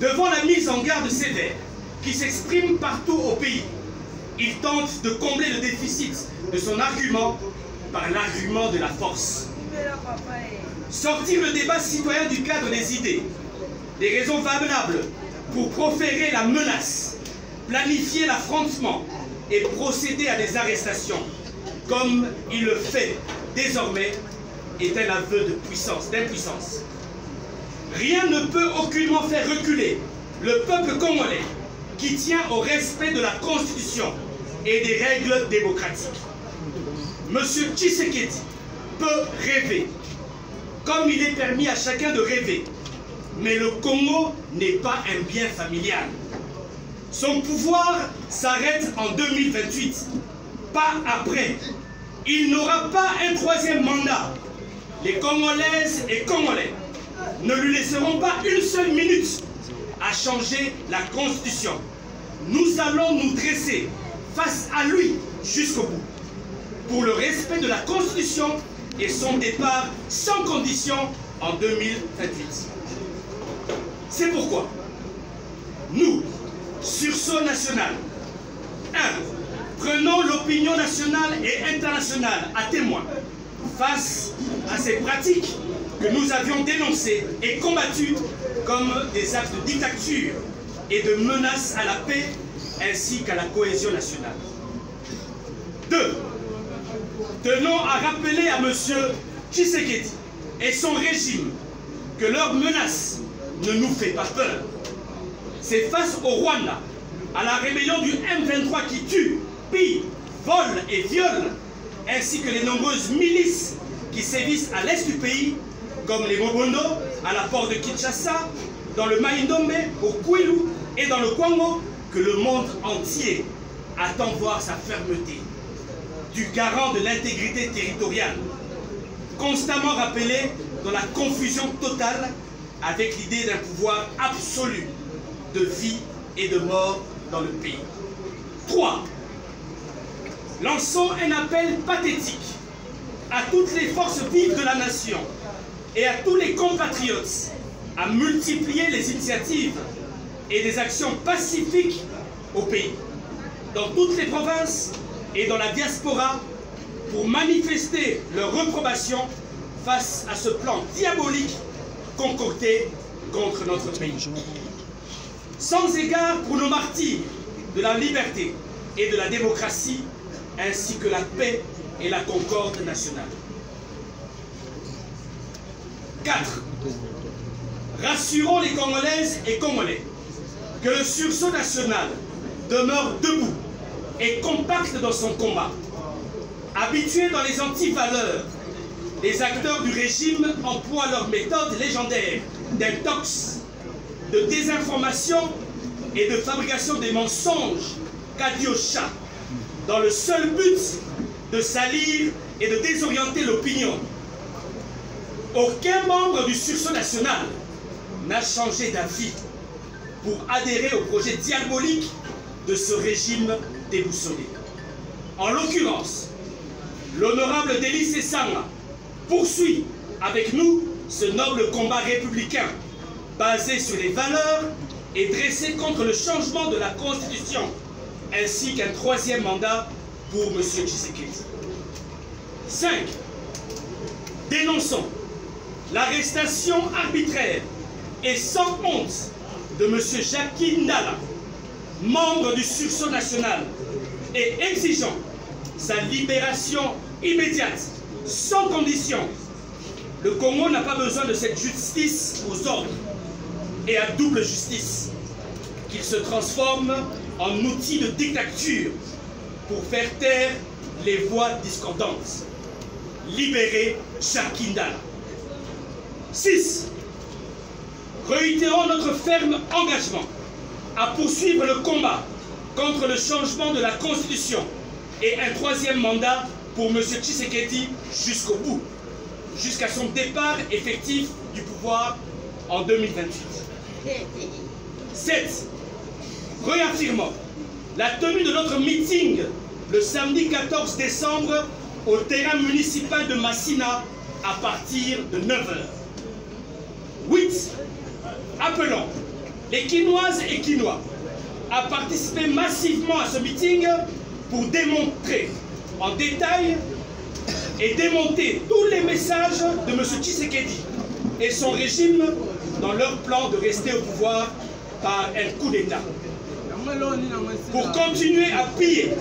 Devant la mise en garde sévère qui s'exprime partout au pays, il tente de combler le déficit de son argument par l'argument de la force. Sortir le débat citoyen du cadre des idées, des raisons valables pour proférer la menace, planifier l'affrontement et procéder à des arrestations, comme il le fait désormais, est un aveu d'impuissance. Rien ne peut aucunement faire reculer le peuple congolais qui tient au respect de la Constitution et des règles démocratiques. Monsieur Tshisekedi peut rêver, comme il est permis à chacun de rêver, mais le Congo n'est pas un bien familial. Son pouvoir s'arrête en 2028, pas après. Il n'aura pas un troisième mandat. Les Congolaises et Congolais ne lui laisseront pas une seule minute à changer la Constitution. Nous allons nous dresser face à lui jusqu'au bout, pour le respect de la Constitution et son départ sans condition en 2028. C'est pourquoi nous, Sursaut national, 1. Prenons l'opinion nationale et internationale à témoin face à ces pratiques que nous avions dénoncées et combattues comme des actes de dictature et de menaces à la paix ainsi qu'à la cohésion nationale. 2. Tenons à rappeler à M. Tshisekedi et son régime que leur menace ne nous fait pas peur. C'est face au Rwanda, à la rébellion du M23 qui tue, pille, vole et viole, ainsi que les nombreuses milices qui sévissent à l'est du pays, comme les Mobondo, à la porte de Kinshasa, dans le Maïndombe, au Kwilu et dans le Kwango, que le monde entier attend voir sa fermeté, du garant de l'intégrité territoriale, constamment rappelé dans la confusion totale avec l'idée d'un pouvoir absolu de vie et de mort dans le pays. 3. Lançons un appel pathétique à toutes les forces vives de la nation et à tous les compatriotes à multiplier les initiatives et des actions pacifiques au pays, dans toutes les provinces et dans la diaspora, pour manifester leur réprobation face à ce plan diabolique concocté contre notre pays. Sans égard pour nos martyrs de la liberté et de la démocratie, ainsi que la paix et la concorde nationale. 4. Rassurons les Congolaises et Congolais que le sursaut national demeure debout et compact dans son combat. Habitués dans les antivaleurs, les acteurs du régime emploient leurs méthodes légendaires d'intox, de désinformation et de fabrication des mensonges qu'a dit au chat, dans le seul but de salir et de désorienter l'opinion. Aucun membre du sursaut national n'a changé d'avis pour adhérer au projet diabolique de ce régime déboussolé. En l'occurrence, l'honorable Denis Sessanga poursuit avec nous ce noble combat républicain basé sur les valeurs et dressé contre le changement de la Constitution, ainsi qu'un troisième mandat pour M. Tshisekedi. 5. Dénonçons l'arrestation arbitraire et sans honte de M. Jacques Ndala, membre du sursaut national, et exigeons sa libération immédiate, sans condition. Le Congo n'a pas besoin de cette justice aux ordres et à double justice, qu'il se transforme en outil de dictature pour faire taire les voix discordantes. Libérer Jacques Ndala. 6. Réitérons notre ferme engagement à poursuivre le combat contre le changement de la Constitution et un troisième mandat pour M. Tshisekedi jusqu'au bout, jusqu'à son départ effectif du pouvoir en 2028. 7. Réaffirmons la tenue de notre meeting le samedi 14 décembre au terrain municipal de Massina à partir de 9 h. 8. Appelons Les Kinoises et Kinois a participé massivement à ce meeting pour démontrer en détail et démonter tous les messages de M. Tshisekedi et son régime dans leur plan de rester au pouvoir par un coup d'État. Pour continuer à piller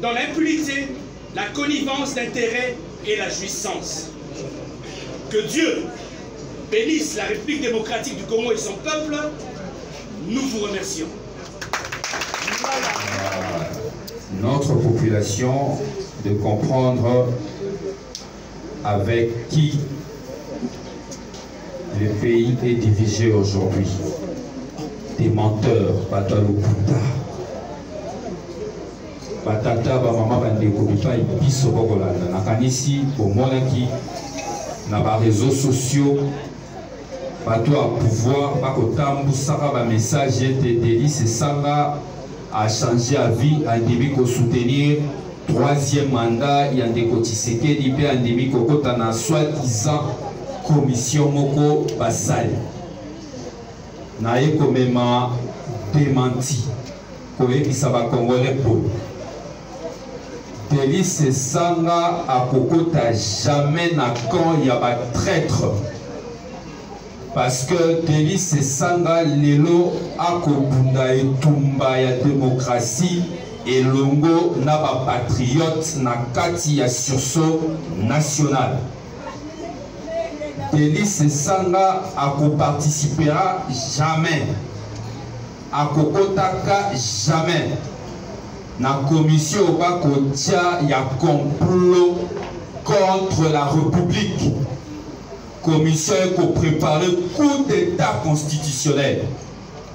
dans l'impunité, la connivence d'intérêts et la jouissance. Que Dieu bénisse la République démocratique du Congo et son peuple. Nous vous remercions. Notre population de comprendre avec qui le pays est dirigé aujourd'hui. Des menteurs, Bataloukuta. Batata, Bamama, Bandeko, Bipai, Biso, Bogolanda. Nakanisi, Bomonaki, na ba réseaux sociaux, bato à pouvoir, Bakotambu, Sara, ba message, Délice, Sanga, a changé à vie, a début qu'au soutenir, troisième mandat, il y a des Tshisekedi, il y a des Kokotana, soi-disant, commission Moko, Basal. Naye komema démenti koyebisa bakongolais po Délice Sanga akokota jamais na camp ya ba traître parce que Délice Sanga lelo akobunda etumba ya démocratie elongo na ba patriote na kati ya sursaut national. Délice Sanga participera jamais, akokotaka jamais na commission bakotia ya complot contre la République. Commission ko préparer coup d'état constitutionnel.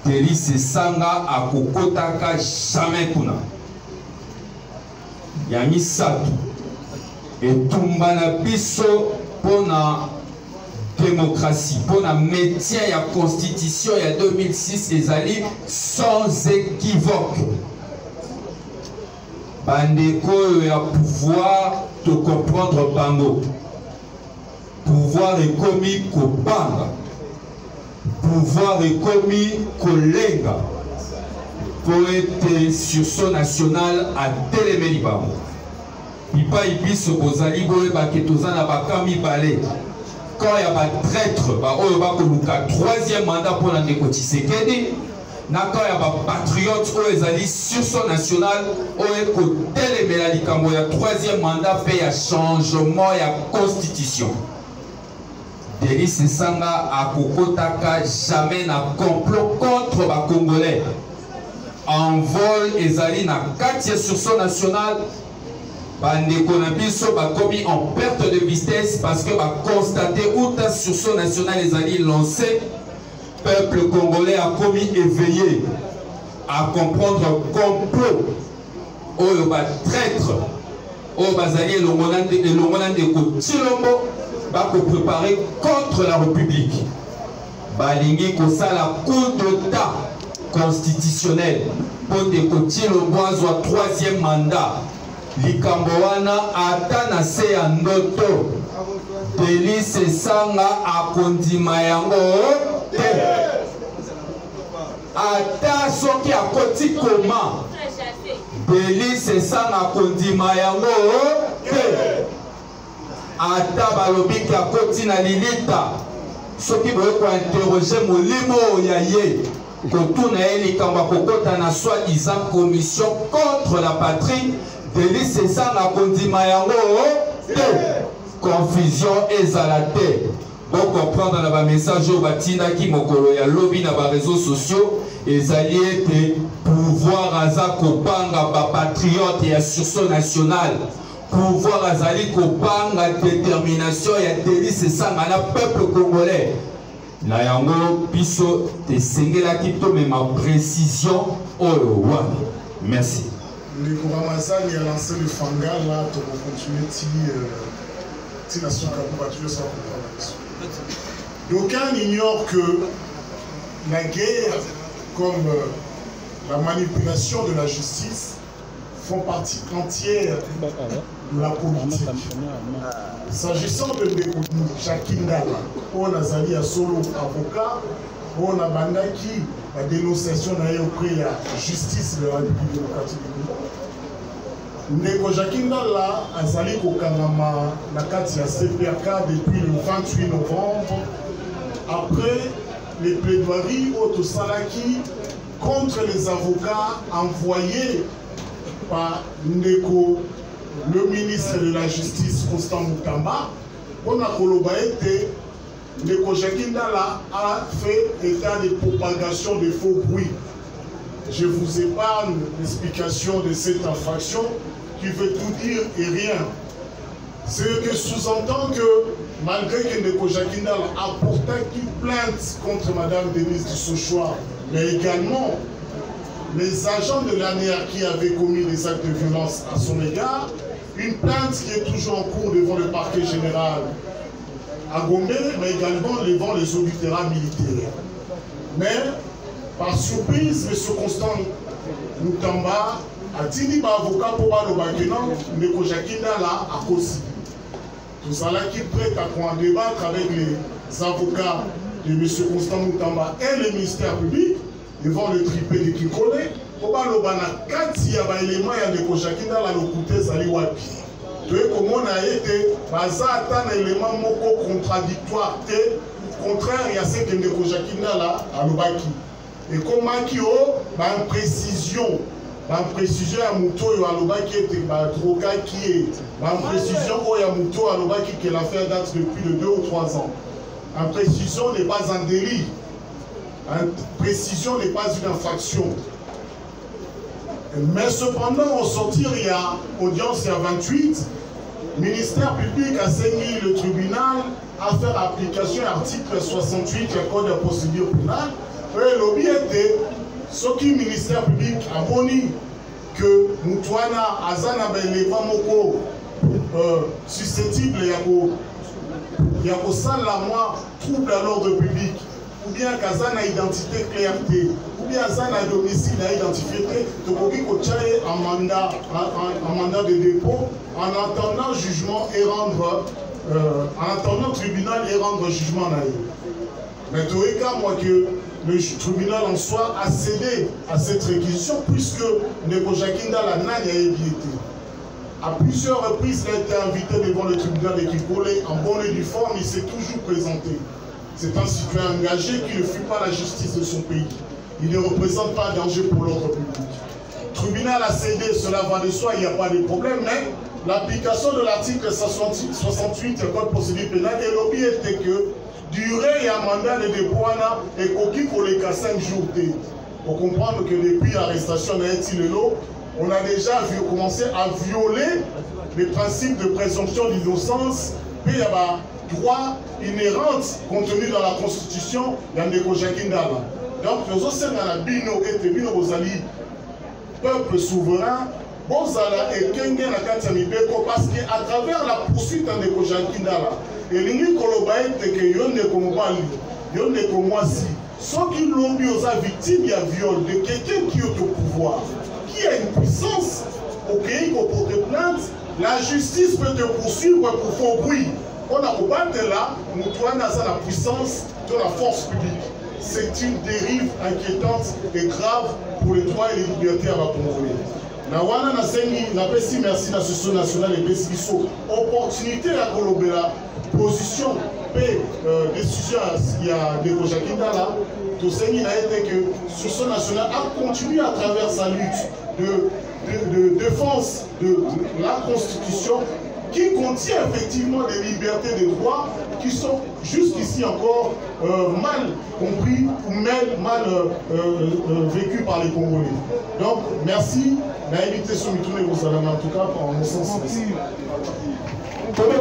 Délice Sanga akokotaka jamais kuna. Yami Satou et tumbana biso pona démocratie, pour la maintien de la constitution il y a 2006 les alliés sans équivoque. Bandeko a pouvoir de comprendre Bango. Pouvoir est commis Kobanga. Pouvoir est commis Kolenga. Pour être sur son national à Téléméli Bango. Pipa Ibis Bozali Boe Baketozana Bakami Balé. Quand il y a un traître, il y a un troisième mandat pour la Tshisekedi. Quand il y a un patriote, il y a un sursaut national, il y a un troisième mandat, il y a un changement, il y a une constitution. Délice Sanga a kokotaka jamais na complot contre les Congolais. En vol, il y a un sursaut national. Bandeko na biso bakomi en perte de vitesse parce que va constater où ta sursaut national les alliés lancés. Peuple congolais a commis éveillé à comprendre complot. Oyo ba traître, oyo bazali elongolande ko Tshilombo va préparer contre la République. Balingi ko sala coup d'état constitutionnel pour que Tshilombo soit troisième mandat. Likamboana ata na se ya ndoto. Délice Sanga akondima yango te. Ata soki akoti koma. Délice Sanga akondima yango te. Ata balobi ki akoti na lilita. Soki boye ko interroger molimo ya ye. Kotuna ye likambo kokota na soi-disant commission contre la patrie. Délice Sanga kondima yango te. Confusion ezalate. Pour comprendre dans le message au batina qui mokolo ya lobby na ba réseaux sociaux ezali ete pouvoir aza kopanga ba patriote ya sursaut national. Pouvoir azali kopanga détermination ya Délice Sanga na peuple congolais. Na yango biso te sengela ki to mais ma précision oyo wana. Merci. Le gouvernement a lancé le fangal là pour continuer si la nation va continuer sans comprendre. D'aucuns ignorent que la guerre comme la manipulation de la justice font partie entière de la politique. S'agissant de Jacques Ndala, on a Zali à solo avocat, on a bandaki la dénonciation auprès de la justice de la République démocratique du Congo. Ndeko Jakindala azali kokangama na kati ya CPAK depuis le 28 novembre après les plaidoiries au Salaki contre les avocats envoyés par Ndeko, le ministre de la Justice Constant Mutamba. On a collaboré. Ndeko Jakindala a fait état de propagation de faux bruits. Je vous épargne l'explication de cette infraction qui veut tout dire et rien. C'est que sous-entend que malgré que Ndeko Jakindala a porté une plainte contre Madame Denise Dussochoa, mais également les agents de l'ANER qui avaient commis des actes de violence à son égard, une plainte qui est toujours en cours devant le parquet général à Gombe, mais également devant les auditeurs militaires. Mais, par surprise, M. Constant Mutamba a dit que l'avocat pour Balobakina, Ndeko Jakindala a causi. Tout ça là qui prête à débattre avec les avocats de M. Constant Mutamba et le ministère public devant le tripé de Kikole. Pour Balobana, quand il y a des éléments de Ndeko Jakindala, le côté Zali Wapi. Comme on a été, un élément contradictoire, contraire à ce que Ndeko Jakindala a l'obaki. Et comme Makio, une précision à Mouto et à l'obaki était Troka qui est, une précision à Mouto à l'obaki que l'affaire date depuis de 2 ou 3 ans. Une précision n'est pas un délit. Une précision n'est pas une infraction. Mais cependant, au sortir, il y a audience, il y a 28. Le ministère public a saisi le tribunal à faire application à l'article 68 du Code de procédure pénale. Et l'objet ce qui le ministère public a boni que Moutouana Azana l'élément moko susceptible il y a ça la moi trouble à l'ordre public. Ou bien Kazana identité clarté, ou bien Kazana domicile à identifié, donc un mandat de dépôt en attendant jugement et rendre, en attendant tribunal et rendre jugement naïf. Mais tous les cas, moi que le tribunal en soi a cédé à cette réquisition puisque Ndeko Jakindala n'a été. À plusieurs reprises, il a été invité devant le tribunal de Kikole en bonne et due forme, il s'est toujours présenté. C'est un citoyen engagé qui ne fuit pas la justice de son pays. Il ne représente pas un danger pour l'ordre public. Le tribunal a cédé, cela va de soi, il n'y a pas de problème, mais l'application de l'article 68 du Code de procédure pénale et l'objet était que durée et un mandat de dépôt et coquille pour les cas 5 jours. Pour comprendre que depuis l'arrestation d'Aïtilelo, on a déjà commencé à violer les principes de présomption d'innocence, puis il y a droit inhérent contenu dans la Constitution, il y a Ndeko Jakindala. Donc, nous aussi, dans la Bino et Bino Bozali, peuple souverain, Bozala et Kenge Nakatamibeko, parce qu'à travers la poursuite de Ndeko Jakindala, et l'Ingi Kolobaï, que Yoneko Mobali, Yoneko Mwasi, ceux qui l'ont mis aux victimes, il y a viol de quelqu'un qui est au pouvoir, qui a une puissance, au pays qu'on porte plainte, la justice peut te poursuivre pour faux bruit. On a combattu là, nous avons la puissance de la force publique. C'est une dérive inquiétante et grave pour les droits et les libertés à la Congolais. Nawana Nasengi, n'a pas si merci à l'association nationale et Bessiso. Opportunité à collaborer la position et décision il y a des Jakindala. Tout ce qui a été que l'association nationale a continué à travers sa lutte de défense de la Constitution qui contient effectivement des libertés et des droits qui sont jusqu'ici encore mal compris ou mal vécus par les Congolais. Donc, merci. Naïvité Soumitoune et vous allez en tout cas, en mon sens.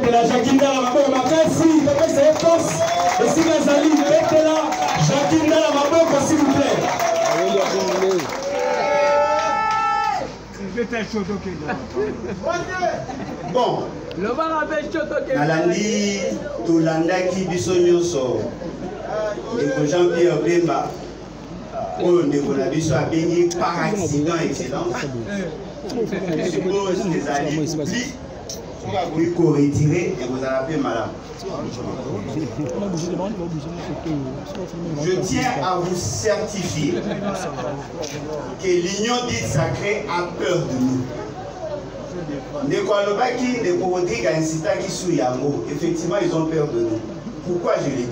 La Jakindala Maboko Makasi, c'est Tos, et si Gazali, mettez-la, Jakindala Maboko, s'il vous plaît. Bon, Nalandi, Toulandaki, Bissonyoso, et Jean-Pierre Bemba, on a béni par accident, excellence. Je suppose que les alliés oublient puis qu'on retire et vous avez malade. Je tiens à vous certifier que l'union dite sacrée a peur de nous. Effectivement, ils ont peur de nous. Pourquoi je l'ai dit?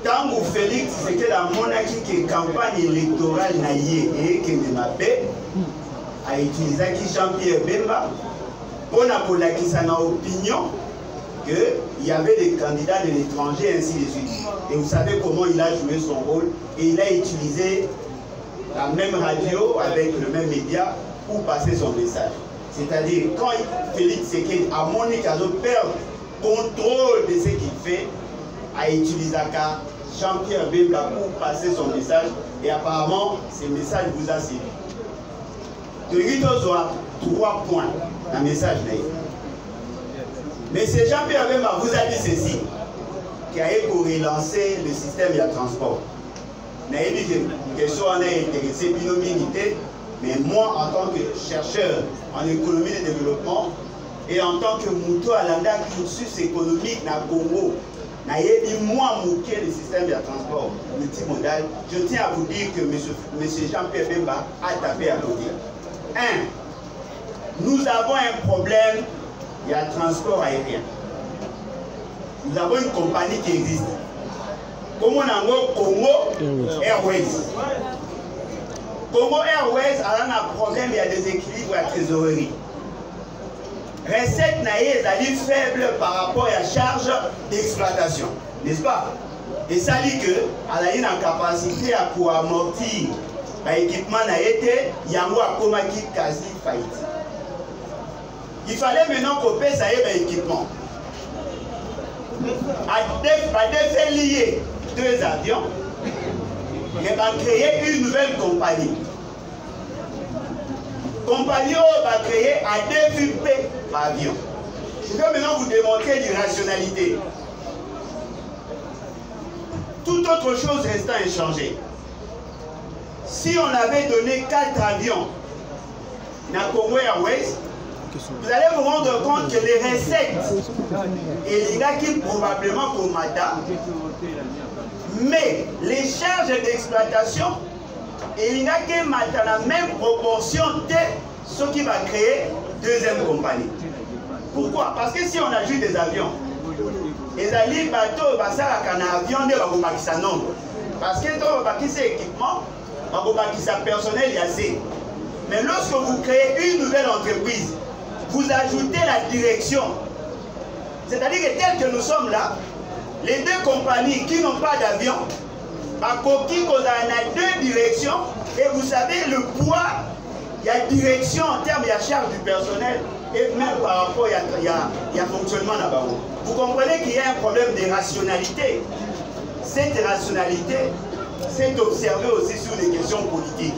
Tant que Félix, c'était la monarchie qui est campagne électorale naïe et qui a utilisé Jean-Pierre Bemba pour qu'il ait une opinion qu'il y avait des candidats de l'étranger, ainsi de suite. Et vous savez comment il a joué son rôle. Et il a utilisé la même radio avec le même média pour passer son message. C'est-à-dire, quand Félix Tshisekedi a Monique Azo perd contrôle de ce qu'il fait, a utilisé Jean-Pierre Bemba pour passer son message. Et apparemment, ce message vous a servi. De 8 aux 3 points dans le message. Mais c'est Jean-Pierre Bemba vous a dit ceci, qui a relancer le système de transport. Il a dit que soit on est intéressé binomité, mais moi en tant que chercheur en économie de développement et en tant que Mouto Alanda cursus économique dans le Congo, moi mouqué le système de transport multimodal, je tiens à vous dire que M. Jean-Pierre Bemba a tapé à côté. 1. Nous avons un problème. Il y a le transport aérien. Nous avons une compagnie qui existe. Comme on a Congo Airways. Congo Airways a un problème, il y a des équilibres à la trésorerie. Recette naïe est faible par rapport à la charge d'exploitation. N'est-ce pas? Et ça dit qu'elle a une capacité à pour amortir l'équipement naïe, il y a un quasi faillite. Il fallait maintenant qu'on paie ça y équipement. À des lier 2 avions, il va créer une nouvelle compagnie. Compagnie va créer à 2 FUP par avion. Je vais maintenant vous démontrer l'irrationalité. Toute autre chose restant inchangée. Si on avait donné 4 avions dans Congo Airways, vous allez vous rendre compte que les recettes, il y a qui probablement comme madame, mais les charges d'exploitation, il y a qui dans la même proportion de ce qui va créer deuxième compagnie. Pourquoi? Parce que si on ajoute des avions, les alliés bateaux, ça un avion de nombre. Parce que dans le équipement, le personnel il y a assez. Mais lorsque vous créez une nouvelle entreprise, vous ajoutez la direction. C'est-à-dire que tel que nous sommes là, les 2 compagnies qui n'ont pas d'avion, on a 2 directions, et vous savez le poids, il y a direction en termes de la charge du personnel, et même par rapport il y a fonctionnement là-bas. Vous comprenez qu'il y a un problème de rationalité. Cette rationalité, c'est observé aussi sur les questions politiques.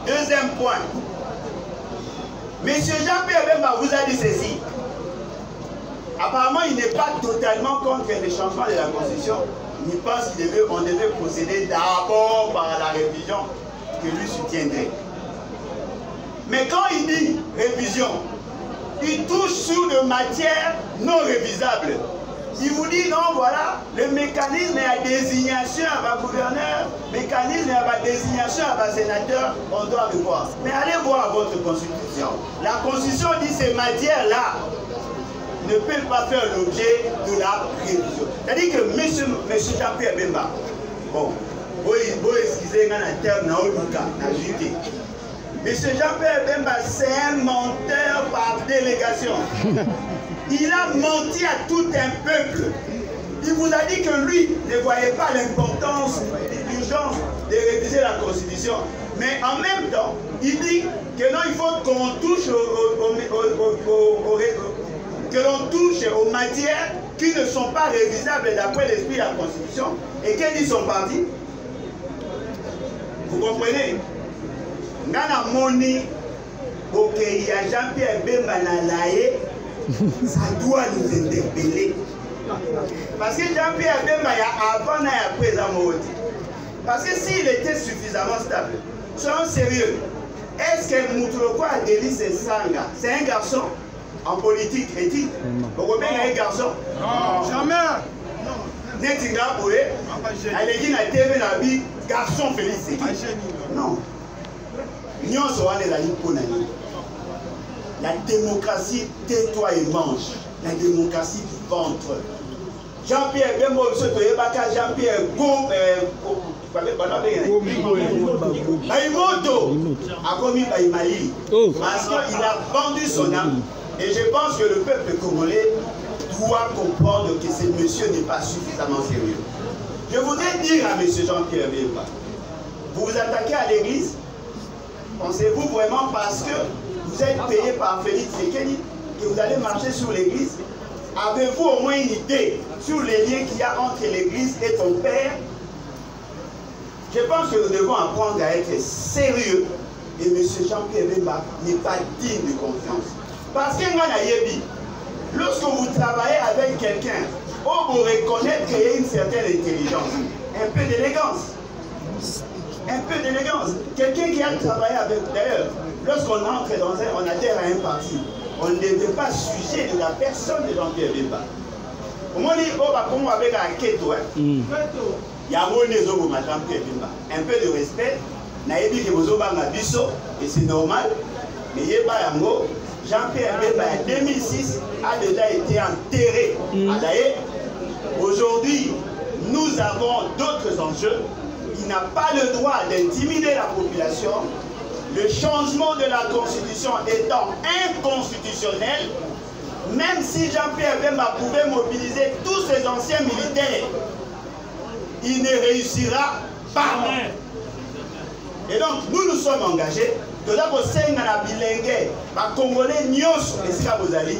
Deuxième point. Monsieur Jean-Pierre Bemba vous a dit ceci. Apparemment, il n'est pas totalement contre les changements de la Constitution. Il pense qu'on devait procéder d'abord par la révision que lui soutiendrait. Mais quand il dit révision, il touche sur des matières non révisables. Il vous dit non, voilà, le mécanisme est à désignation à gouverneur, mécanisme est à désignation à sénateur, on doit le voir. Mais allez voir votre constitution. La constitution dit ces matières-là ne peuvent pas faire l'objet de la révision. C'est-à-dire que M. Jean-Pierre Bemba, bon, vous excusez un terme dans le cas, dans le M. Jean-Pierre Bemba, c'est un menteur par délégation. Il a menti à tout un peuple. Il vous a dit que lui ne voyait pas l'importance et l'urgence de réviser la Constitution. Mais en même temps, il dit que non, il faut qu'on touche que l'on touche aux matières qui ne sont pas révisables d'après l'esprit de la Constitution. Et que dit son parti? Vous comprenez? Nana Moni, ok, il y a Jean-Pierre Bemba Nalaye, ça doit nous interpeller. Parce que Jean-Pierre Bemba, il y a avant et après la mort. Parce que s'il était suffisamment stable, soyons sérieux, est-ce que Moutoulouko a délié ses sangs? C'est un garçon. en politique éthique. Vous comprenez un garçon? Non, jamais. Netinga Boué, Alégine a TV la vie, garçon Félix. Non. Nyon Soane la Liponani. La démocratie, tais-toi et mange. La démocratie du ventre. Jean-Pierre Bembo, Jean-Pierre Go, Baïmoto a commis Baïmali. Parce qu'il a vendu son âme. Et je pense que le peuple congolais doit comprendre que ce monsieur n'est pas suffisamment sérieux. Je voudrais dire à M. Jean-Pierre Bemba, vous vous attaquez à l'église, pensez-vous vraiment parce que vous êtes payé par Félix Tshisekedi que vous allez marcher sur l'église? Avez-vous au moins une idée sur les liens qu'il y a entre l'église et ton père? Je pense que nous devons apprendre à être sérieux et M. Jean-Pierre Bemba n'est pas digne de confiance. Parce que lorsque vous travaillez avec quelqu'un, on vous reconnaît qu'il y a une certaine intelligence, un peu d'élégance. Un peu d'élégance. Quelqu'un qui a travaillé avec, d'ailleurs, lorsqu'on entre on adhère à un parti, on ne devait pas sujet de la personne de Jean-Pierre Bemba. Au moins, on va avec un keto. Il y a Jean-Pierre Bemba. Un peu de respect. Et c'est normal. Mais Jean-Pierre Bemba en 2006 a déjà été enterré à l'AE. Aujourd'hui, nous avons d'autres enjeux. Il n'a pas le droit d'intimider la population. Le changement de la Constitution étant inconstitutionnel, même si Jean-Pierre Bemba pouvait mobiliser tous ses anciens militaires, il ne réussira pas. Et donc, nous nous sommes engagés. Nous avons les Congolais Nyos et Sikabozali.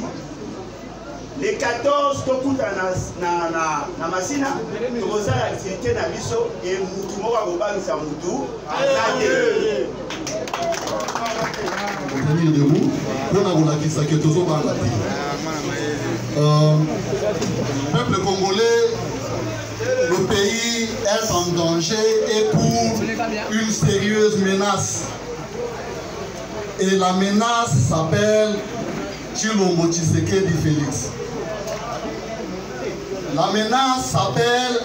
Les 14, Tokuta na Masina, nous avons l'activité na Biso et nous avons Moutou. Peuple congolais, le pays est en danger et pour une sérieuse menace. Et la menace s'appelle Tshilombo Tshisekedi Félix. La menace s'appelle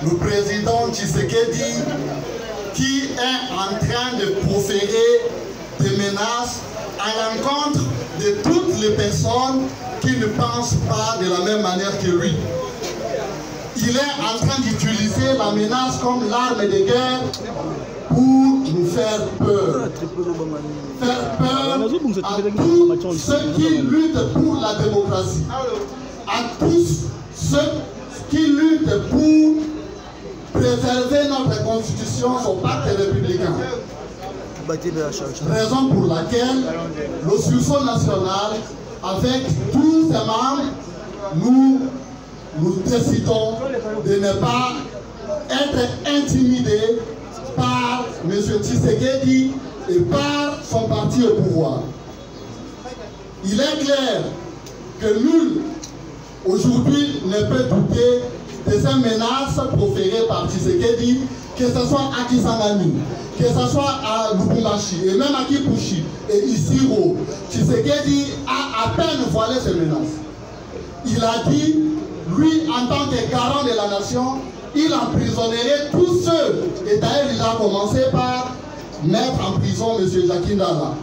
le président Tshisekedi qui est en train de proférer des menaces à l'encontre de toutes les personnes qui ne pensent pas de la même manière que lui. Il est en train d'utiliser la menace comme l'arme de guerre pour nous faire peur. Faire peur à tous ceux qui luttent pour la démocratie, à tous ceux qui luttent pour préserver notre constitution, son pacte républicain. Raison pour laquelle le sursaut national, avec tous ses membres, nous décidons de ne pas être intimidés par M. Tshisekedi et par son parti au pouvoir. Il est clair que nul aujourd'hui ne peut douter de ces menaces proférées par Tshisekedi, que ce soit à Kisangani, que ce soit à Lubumbashi et même à Kipushi et Isiro. Tshisekedi a à peine voilé ces menaces. Il a dit, lui en tant que garant de la nation, il emprisonnerait tous ceux, et d'ailleurs il a commencé par mettre en prison M. Jacques Ndala.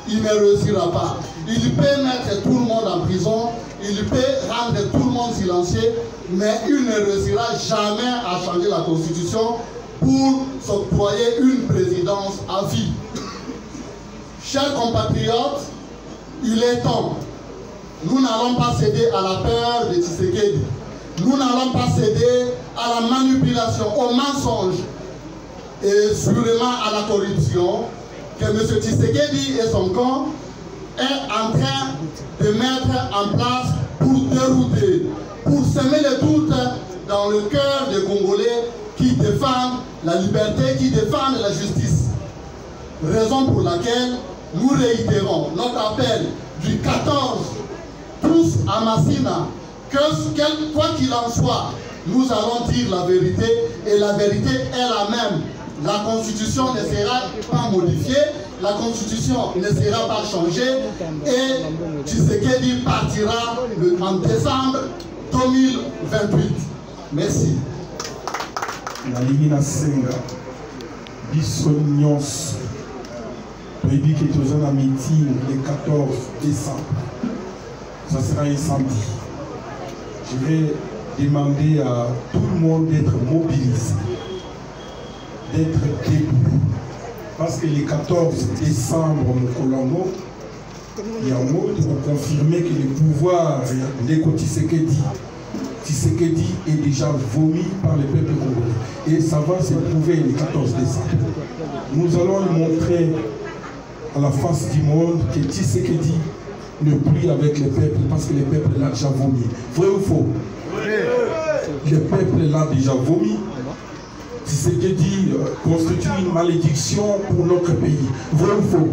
Il ne réussira pas. Il peut mettre tout le monde en prison, il peut rendre tout le monde silencieux, mais il ne réussira jamais à changer la Constitution pour s'octroyer une présidence à vie. Chers compatriotes, il est temps. Nous n'allons pas céder à la peur de Tshisekedi. Nous n'allons pas céder à la manipulation, au mensonge et sûrement à la corruption que M. Tshisekedi et son camp est en train de mettre en place pour dérouter, pour semer le doute dans le cœur des Congolais qui défendent la liberté, qui défendent la justice. Raison pour laquelle nous réitérons notre appel du 14, tous à Massina, que quoi qu'il en soit, nous allons dire la vérité et la vérité est la même. La Constitution ne sera pas modifiée la constitution ne sera pas changée et Tshisekedi partira en décembre 2028. Merci. Nalingi na senga biso nyonso toyebi ke toza na meeting le 14 décembre. Ça sera un samedi. Je vais demander à tout le monde d'être mobilisé, d'être debout. Parce que le 14 décembre, Mokolongo, il y a un mot pour confirmer que le pouvoir de Tshisekedi est déjà vomi par le peuple congolais. Et ça va se prouver le 14 décembre. Nous allons le montrer à la face du monde que Tshisekedi ne plie avec le peuple parce que le peuple l'a déjà vomi. Vrai ou faux? Le peuple l'a déjà vomi. Tshisekedi constitue une malédiction pour notre pays. Vrai ou faux?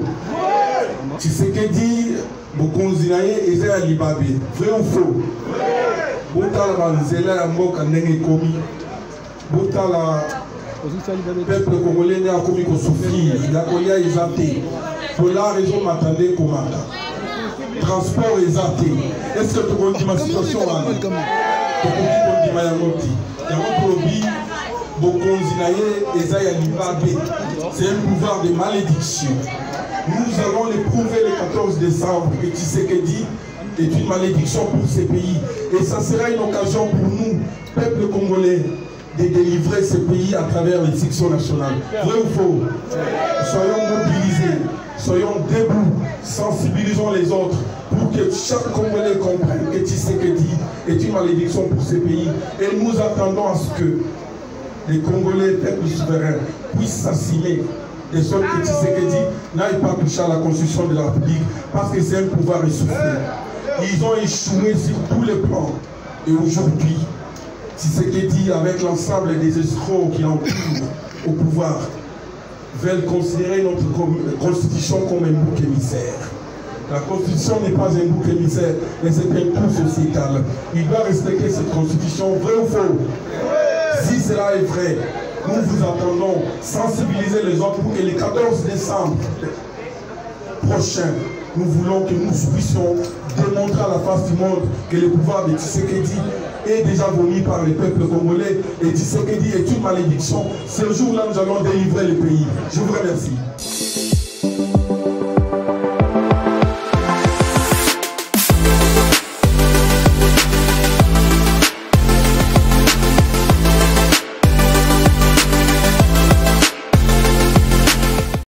Tshisekedi, Bokonzinaye, Eza Libabe. Vrai ou faux? Botala Banzela Yamboka Nenge Komi. Botala peuple congolais a commis qu'on souffrir. Il a connu Ezate. Pour la raison m'attendait comme transport Ezate. Est-ce que tu connais ma situation? C'est un pouvoir de malédiction. Nous allons l'éprouver le 14 décembre que Tshisekedi est une malédiction pour ces pays. Et ça sera une occasion pour nous, peuple congolais, de délivrer ce pays à travers les sections nationales. Vrai ou faux? Soyons mobilisés, soyons debout, sensibilisons les autres pour que chaque Congolais comprenne que Tshisekedi est une malédiction pour ces pays. Et nous attendons à ce que les Congolais, peuple souverain, puissent s'assimiler de sorte que Tshisekedi n'aille pas toucher à la constitution de la République parce que c'est un pouvoir essoufflé. Ils ont échoué sur tous les plans. Et aujourd'hui, Tshisekedi, avec l'ensemble des escrocs qui entourent au pouvoir, veulent considérer notre constitution comme un bouc émissaire. La constitution n'est pas un bouc émissaire, mais c'est un coup sociétal. Il doit respecter cette constitution, vrai ou faux? Si cela est vrai, nous vous attendons sensibiliser les autres pour que le 14 décembre prochain, nous voulons que nous puissions démontrer à la face du monde que le pouvoir de Tshisekedi est déjà vomi par le peuple congolais et Tshisekedi est une malédiction. Ce jour-là, nous allons délivrer le pays. Je vous remercie.